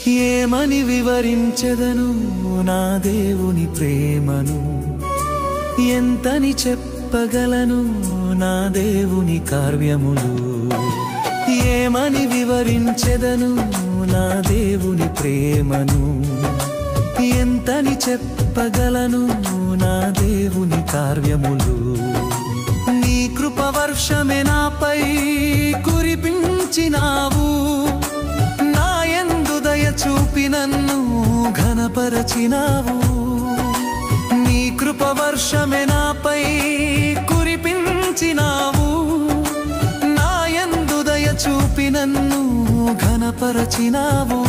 ఏమని వివరించెదను నా దేవుని ప్రేమను, ఎంతని చెప్పగలను నా దేవుని కార్యములు. ఏమని వివరించెదను నా దేవుని ప్రేమను, ఎంతని చెప్పగలను నా దేవుని కార్యములు. నీ కృపవర్షమే నాపై కురిపించినావు, నా యందు దయ చూపి నన్ను ఘనపరచినావు. నీ కృపవర్షమే నాపై కురిపించినావు, నా యందు దయ చూపి నన్ను ఘనపరచినావు.